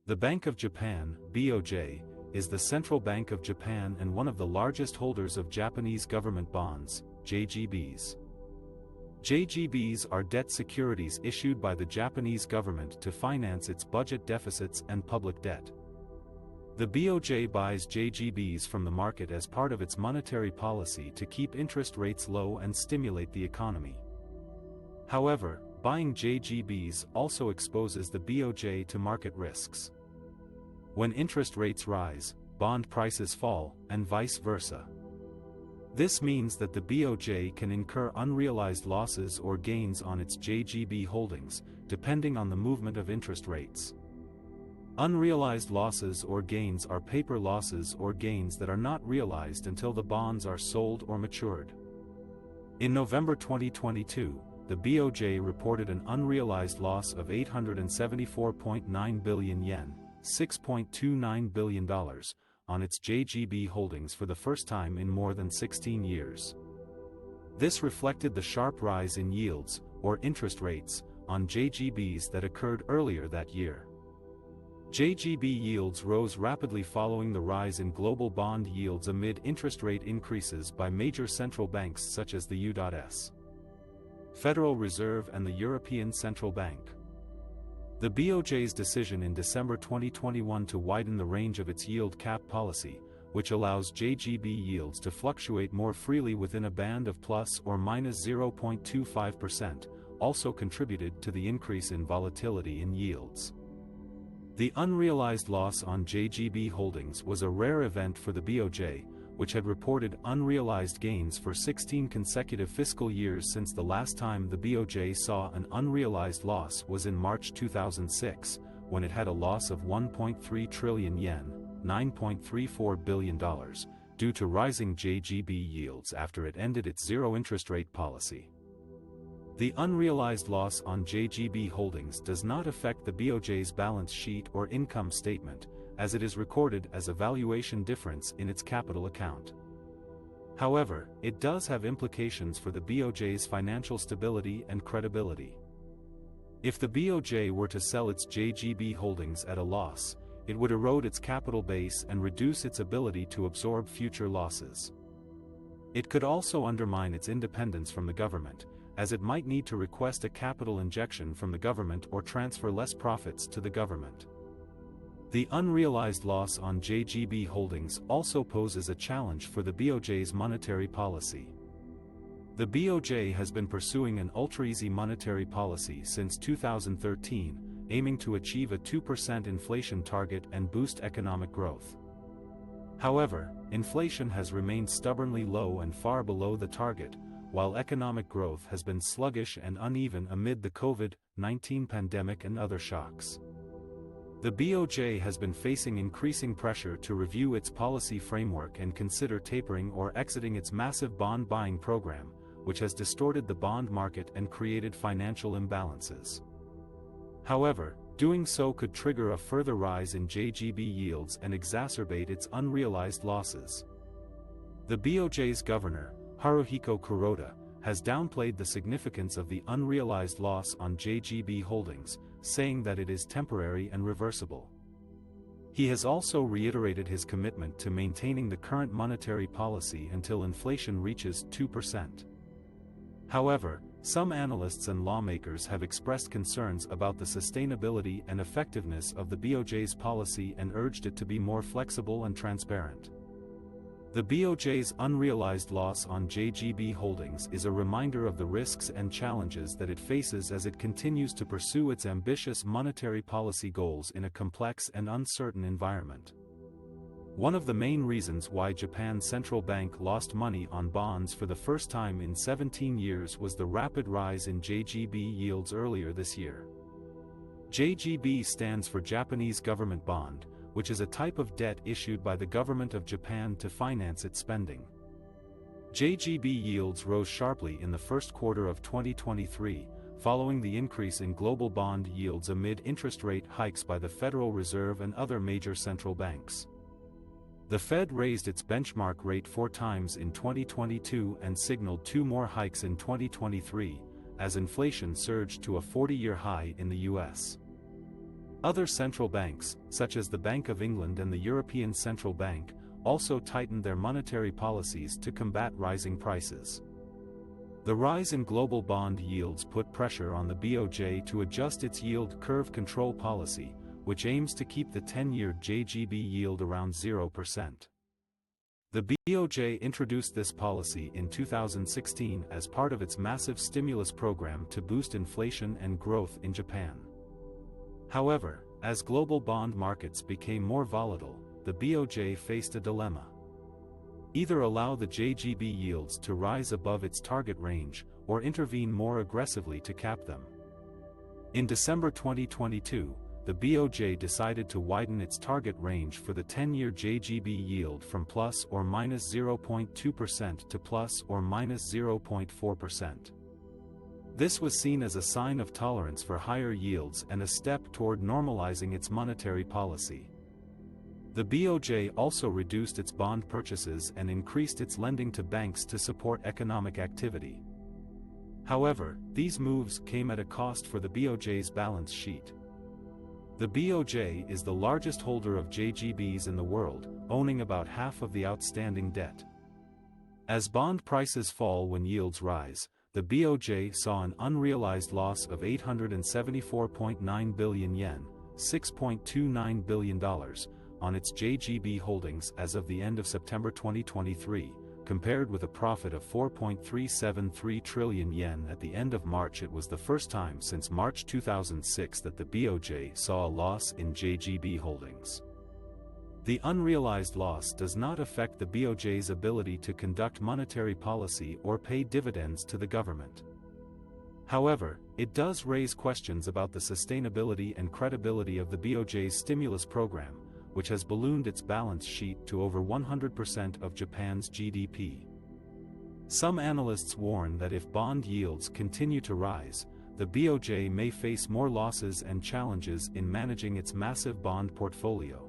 The Bank of Japan, BOJ, is the central bank of Japan and one of the largest holders of Japanese government bonds, JGBs. JGBs are debt securities issued by the Japanese government to finance its budget deficits and public debt. The BOJ buys JGBs from the market as part of its monetary policy to keep interest rates low and stimulate the economy. However, buying JGBs also exposes the BOJ to market risks. When interest rates rise, bond prices fall, and vice versa. This means that the BOJ can incur unrealized losses or gains on its JGB holdings, depending on the movement of interest rates. Unrealized losses or gains are paper losses or gains that are not realized until the bonds are sold or matured. In November 2022, the BOJ reported an unrealized loss of 874.9 billion yen, $6.29 billion, on its JGB holdings for the first time in more than 16 years. This reflected the sharp rise in yields, or interest rates, on JGBs that occurred earlier that year. JGB yields rose rapidly following the rise in global bond yields amid interest rate increases by major central banks such as the U.S. Federal Reserve and the European Central Bank. The BOJ's decision in December 2021 to widen the range of its yield cap policy, which allows JGB yields to fluctuate more freely within a band of plus or minus 0.25%, also contributed to the increase in volatility in yields. The unrealized loss on JGB holdings was a rare event for the BOJ, which had reported unrealized gains for 16 consecutive fiscal years since the last time the BOJ saw an unrealized loss was in March 2006, when it had a loss of 1.3 trillion yen, $9.34 billion, due to rising JGB yields after it ended its zero interest rate policy. The unrealized loss on JGB holdings does not affect the BOJ's balance sheet or income statement, as it is recorded as a valuation difference in its capital account. However, it does have implications for the BOJ's financial stability and credibility. If the BOJ were to sell its JGB holdings at a loss, it would erode its capital base and reduce its ability to absorb future losses. It could also undermine its independence from the government, as it might need to request a capital injection from the government or transfer less profits to the government. The unrealized loss on JGB holdings also poses a challenge for the BOJ's monetary policy. The BOJ has been pursuing an ultra-easy monetary policy since 2013, aiming to achieve a 2% inflation target and boost economic growth. However, inflation has remained stubbornly low and far below the target, while economic growth has been sluggish and uneven amid the COVID-19 pandemic and other shocks. The BOJ has been facing increasing pressure to review its policy framework and consider tapering or exiting its massive bond buying program, which has distorted the bond market and created financial imbalances. However, doing so could trigger a further rise in JGB yields and exacerbate its unrealized losses. The BOJ's governor, Haruhiko Kuroda, has downplayed the significance of the unrealized loss on JGB holdings, saying that it is temporary and reversible. He has also reiterated his commitment to maintaining the current monetary policy until inflation reaches 2%. However, some analysts and lawmakers have expressed concerns about the sustainability and effectiveness of the BOJ's policy and urged it to be more flexible and transparent. The BOJ's unrealized loss on JGB holdings is a reminder of the risks and challenges that it faces as it continues to pursue its ambitious monetary policy goals in a complex and uncertain environment. One of the main reasons why Japan's central bank lost money on bonds for the first time in 17 years was the rapid rise in JGB yields earlier this year. JGB stands for Japanese Government Bond, which is a type of debt issued by the government of Japan to finance its spending. JGB yields rose sharply in the first quarter of 2023, following the increase in global bond yields amid interest rate hikes by the Federal Reserve and other major central banks. The Fed raised its benchmark rate 4 times in 2022 and signaled 2 more hikes in 2023, as inflation surged to a 40-year high in the U.S. Other central banks, such as the Bank of England and the European Central Bank, also tightened their monetary policies to combat rising prices. The rise in global bond yields put pressure on the BOJ to adjust its yield curve control policy, which aims to keep the 10-year JGB yield around 0%. The BOJ introduced this policy in 2016 as part of its massive stimulus program to boost inflation and growth in Japan. However, as global bond markets became more volatile, the BOJ faced a dilemma. Either allow the JGB yields to rise above its target range, or intervene more aggressively to cap them. In December 2022, the BOJ decided to widen its target range for the 10-year JGB yield from plus or minus 0.2% to plus or minus 0.4%. This was seen as a sign of tolerance for higher yields and a step toward normalizing its monetary policy. The BOJ also reduced its bond purchases and increased its lending to banks to support economic activity. However, these moves came at a cost for the BOJ's balance sheet. The BOJ is the largest holder of JGBs in the world, owning about half of the outstanding debt. As bond prices fall when yields rise, the BOJ saw an unrealized loss of 874.9 billion yen, $6.29 billion, on its JGB holdings as of the end of September 2023, compared with a profit of 4.373 trillion yen at the end of March. It was the first time since March 2006 that the BOJ saw a loss in JGB holdings. The unrealized loss does not affect the BOJ's ability to conduct monetary policy or pay dividends to the government. However, it does raise questions about the sustainability and credibility of the BOJ's stimulus program, which has ballooned its balance sheet to over 100% of Japan's GDP. Some analysts warn that if bond yields continue to rise, the BOJ may face more losses and challenges in managing its massive bond portfolio.